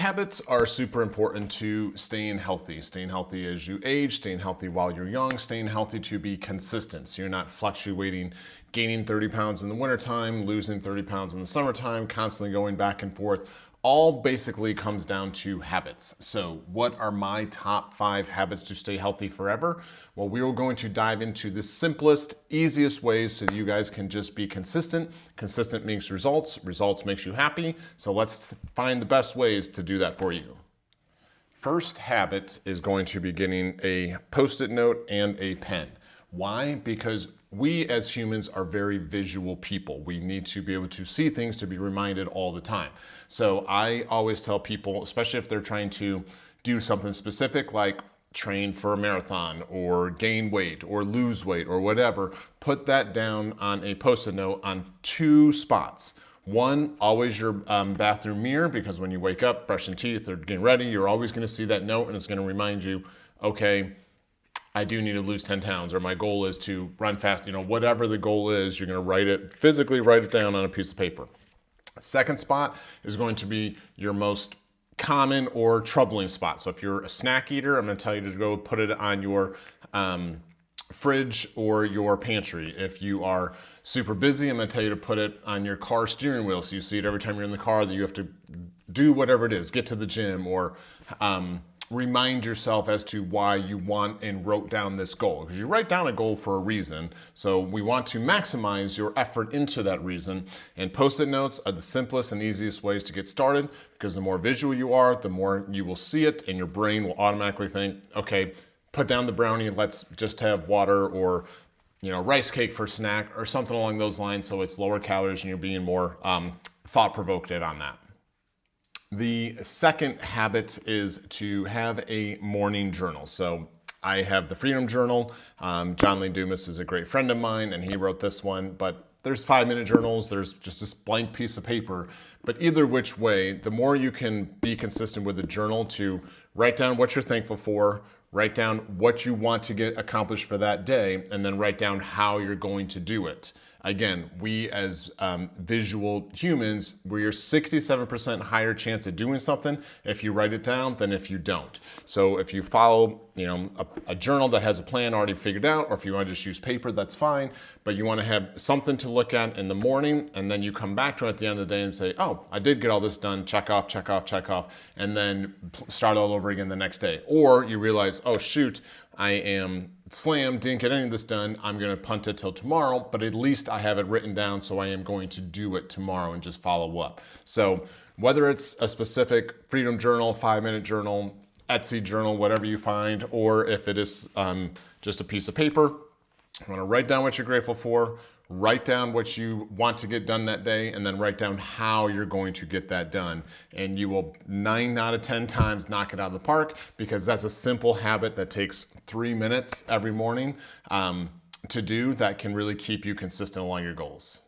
Habits are super important to staying healthy as you age, staying healthy while you're young, staying healthy to be consistent. So you're not fluctuating, gaining 30 pounds in the wintertime, losing 30 pounds in the summertime, constantly going back and forth. All basically comes down to habits. So what are my top 5 habits to stay healthy forever? Well, we are going to dive into the simplest, easiest ways so that you guys can just be consistent. Consistent makes results, results makes you happy. So let's find the best ways to do that for you. First habit is going to be getting a Post-it note and a pen. Why? Because we as humans are very visual people. We need to be able to see things to be reminded all the time. So I always tell people, especially if they're trying to do something specific like train for a marathon or gain weight or lose weight or whatever, put that down on a Post-it note on 2 spots. One, always your bathroom mirror, because when you wake up, brushing teeth or getting ready, you're always going to see that note and it's going to remind you, okay, I do need to lose 10 pounds, or my goal is to run fast. Whatever the goal is, you're going to physically write it down on a piece of paper. Second spot is going to be your most common or troubling spot. So if you're a snack eater, I'm going to tell you to go put it on your fridge or your pantry. If you are super busy, I'm going to tell you to put it on your car steering wheel so you see it every time you're in the car that you have to do whatever it is, get to the gym, or remind yourself as to why you want and wrote down this goal. Because you write down a goal for a reason. So we want to maximize your effort into that reason. And Post-it notes are the simplest and easiest ways to get started, because the more visual you are, the more you will see it, and your brain will automatically think, okay, put down the brownie, let's just have water or rice cake for snack or something along those lines, so it's lower calories and you're being more thought-provoked on that. The second habit is to have a morning journal. So I have the Freedom Journal. John Lee Dumas is a great friend of mine, and he wrote this one, but there's 5-minute journals. There's just this blank piece of paper. But either which way, the more you can be consistent with the journal to write down what you're thankful for, write down what you want to get accomplished for that day, and then write down how you're going to do it. Again, we as visual humans, we're 67% higher chance of doing something if you write it down than if you don't. So if you follow, a journal that has a plan already figured out, or if you want to just use paper, that's fine. But you want to have something to look at in the morning, and then you come back to it at the end of the day and say, oh, I did get all this done, check off, check off, check off, and then start all over again the next day. Or you realize, oh shoot, I am slammed, didn't get any of this done, I'm going to punt it till tomorrow, but at least I have it written down, so I am going to do it tomorrow and just follow up. So whether it's a specific Freedom Journal, 5-minute journal, Etsy journal, whatever you find, or if it is just a piece of paper, you want to write down what you're grateful for, write down what you want to get done that day, and then write down how you're going to get that done. And you will 9 out of 10 times knock it out of the park, because that's a simple habit that takes 3 minutes every morning to do that can really keep you consistent along your goals.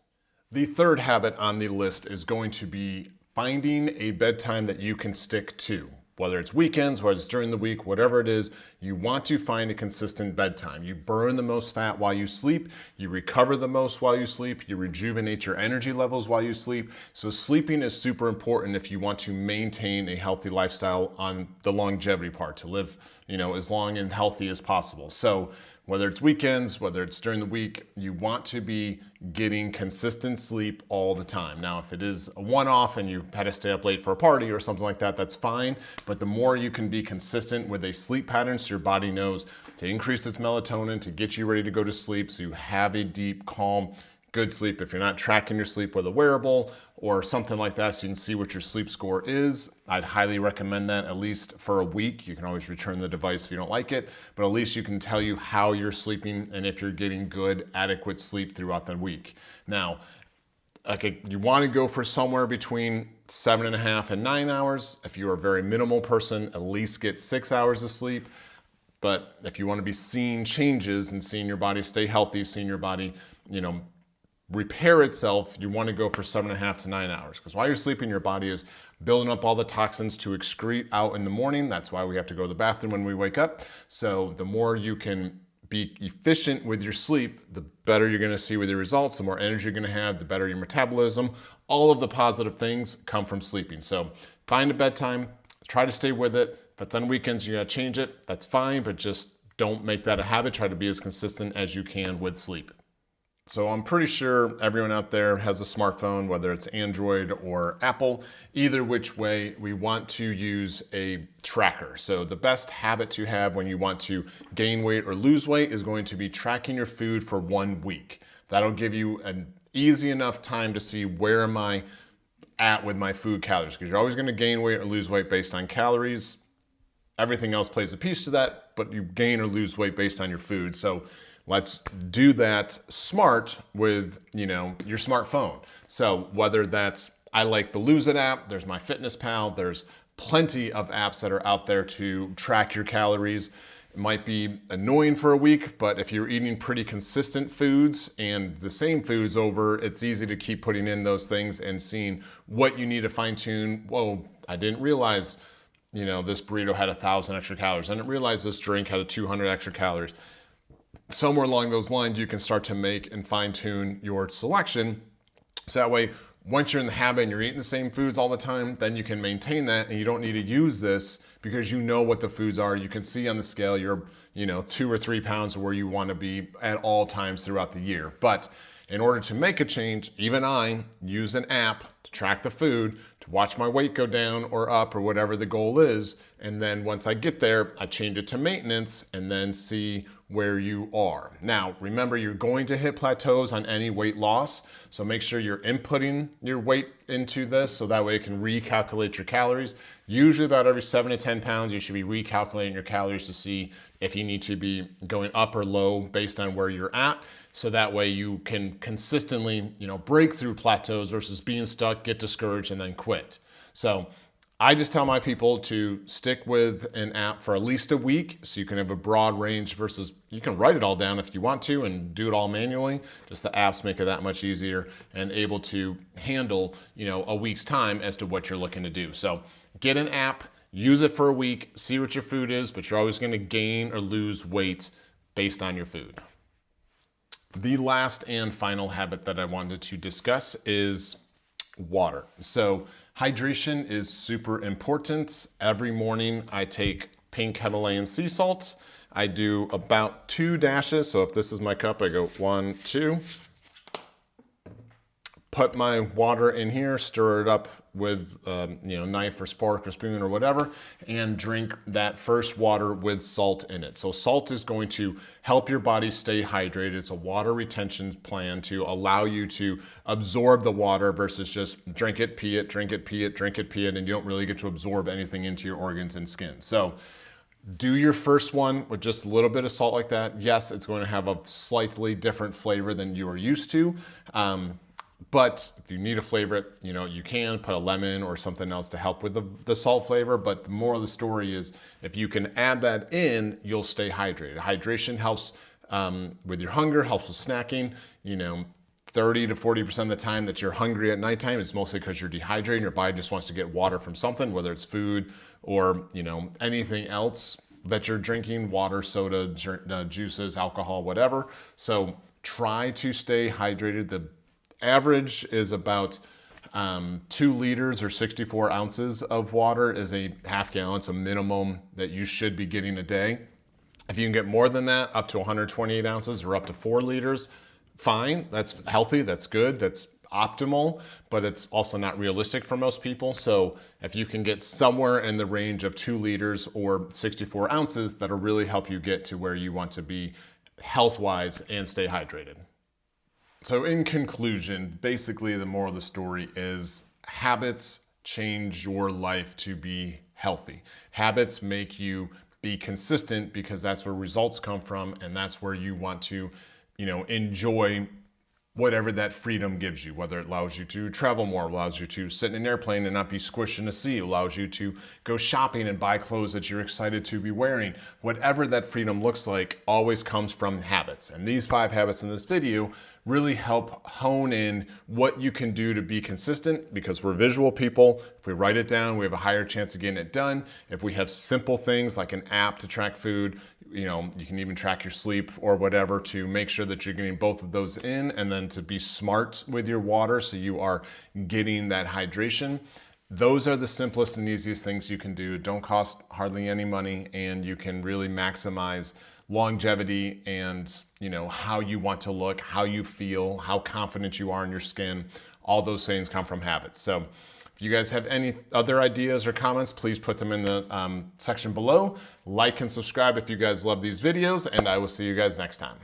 The third habit on the list is going to be finding a bedtime that you can stick to. Whether it's weekends, whether it's during the week, whatever it is, you want to find a consistent bedtime. You burn the most fat while you sleep, you recover the most while you sleep, you rejuvenate your energy levels while you sleep. So sleeping is super important if you want to maintain a healthy lifestyle on the longevity part, to live, as long and healthy as possible. So whether it's weekends, whether it's during the week, you want to be getting consistent sleep all the time. Now, if it is a one-off and you had to stay up late for a party or something like that, that's fine. But the more you can be consistent with a sleep pattern, so your body knows to increase its melatonin, to get you ready to go to sleep, so you have a deep, calm, good sleep. If you're not tracking your sleep with a wearable or something like that, so you can see what your sleep score is, I'd highly recommend that at least for a week. You can always return the device if you don't like it, but at least you can tell you how you're sleeping and if you're getting good, adequate sleep throughout the week. Now, you want to go for somewhere between 7.5 and 9 hours. If you're a very minimal person, at least get 6 hours of sleep. But if you want to be seeing changes and seeing your body stay healthy, seeing your body, repair itself, you want to go for 7.5 to 9 hours. Because while you're sleeping, your body is building up all the toxins to excrete out in the morning. That's why we have to go to the bathroom when we wake up. So the more you can be efficient with your sleep, the better you're going to see with your results, the more energy you're going to have, the better your metabolism. All of the positive things come from sleeping. So find a bedtime, Try to stay with it. If it's on weekends, you gotta change it, that's fine, but just don't make that a habit. Try to be as consistent as you can with sleep. So I'm pretty sure everyone out there has a smartphone, whether it's Android or Apple. Either which way, we want to use a tracker. So the best habit to have when you want to gain weight or lose weight is going to be tracking your food for 1 week. That'll give you an easy enough time to see where am I at with my food calories, because you're always going to gain weight or lose weight based on calories. Everything else plays a piece to that, but you gain or lose weight based on your food. So let's do that smart with, your smartphone. So whether that's, I like the Lose It app, there's my Fitness Pal, there's plenty of apps that are out there to track your calories. It might be annoying for a week, but if you're eating pretty consistent foods and the same foods over, it's easy to keep putting in those things and seeing what you need to fine tune. Whoa, I didn't realize, this burrito had 1,000 extra calories. I didn't realize this drink had 200 extra calories. Somewhere along those lines, you can start to make and fine tune your selection. So that way, once you're in the habit and you're eating the same foods all the time, then you can maintain that and you don't need to use this because you know what the foods are. You can see on the scale you're, 2 or 3 pounds where you want to be at all times throughout the year. But in order to make a change, even I use an app to track the food, to watch my weight go down or up or whatever the goal is. And then once I get there, I change it to maintenance and then see where you are. Now, remember, you're going to hit plateaus on any weight loss. So make sure you're inputting your weight into this so that way it can recalculate your calories. Usually about every 7 to 10 pounds, you should be recalculating your calories to see if you need to be going up or low based on where you're at. So that way you can consistently, break through plateaus versus being stuck, get discouraged, and then quit. So I just tell my people to stick with an app for at least a week so you can have a broad range versus you can write it all down if you want to and do it all manually. Just the apps make it that much easier and able to handle, a week's time as to what you're looking to do. So get an app, use it for a week, see what your food is, but you're always going to gain or lose weight based on your food. The last and final habit that I wanted to discuss is water. So hydration is super important. Every morning I take pink Himalayan sea salt. I do about 2 dashes. So if this is my cup, I go 1, 2. Put my water in here, stir it up with knife or fork or spoon or whatever, and drink that first water with salt in it. So salt is going to help your body stay hydrated. It's a water retention plan to allow you to absorb the water versus just drink it, pee it, drink it, pee it, drink it, pee it, and you don't really get to absorb anything into your organs and skin. So do your first one with just a little bit of salt like that. Yes, it's going to have a slightly different flavor than you are used to. But if you need to flavor it, you can put a lemon or something else to help with the salt flavor. But the moral of the story is if you can add that in, you'll stay hydrated. Hydration helps with your hunger, helps with snacking. 30 to 40% of the time that you're hungry at nighttime is mostly because you're dehydrated. Your body just wants to get water from something, whether it's food or, anything else that you're drinking, water, soda, juices, alcohol, whatever. So try to stay hydrated. The average is about 2 liters or 64 ounces of water is a half gallon. It's a minimum that you should be getting a day. If you can get more than that, up to 128 ounces or up to 4 liters, fine. That's healthy. That's good. That's optimal, but it's also not realistic for most people. So if you can get somewhere in the range of 2 liters or 64 ounces, that'll really help you get to where you want to be health-wise and stay hydrated. So in conclusion, basically the moral of the story is habits change your life to be healthy. Habits make you be consistent because that's where results come from, and that's where you want to, enjoy whatever that freedom gives you, whether it allows you to travel more, allows you to sit in an airplane and not be squished in a sea, allows you to go shopping and buy clothes that you're excited to be wearing. Whatever that freedom looks like always comes from habits. And these 5 habits in this video really help hone in what you can do to be consistent, because we're visual people. If we write it down, we have a higher chance of getting it done. If we have simple things like an app to track food, you can even track your sleep or whatever to make sure that you're getting both of those in, and then to be smart with your water so you are getting that hydration. Those are the simplest and easiest things you can do. Don't cost hardly any money, and you can really maximize longevity and, you know, how you want to look, how you feel, how confident you are in your skin. All those things come from habits. So if you guys have any other ideas or comments, please put them in the section below. Like and subscribe if you guys love these videos, and I will see you guys next time.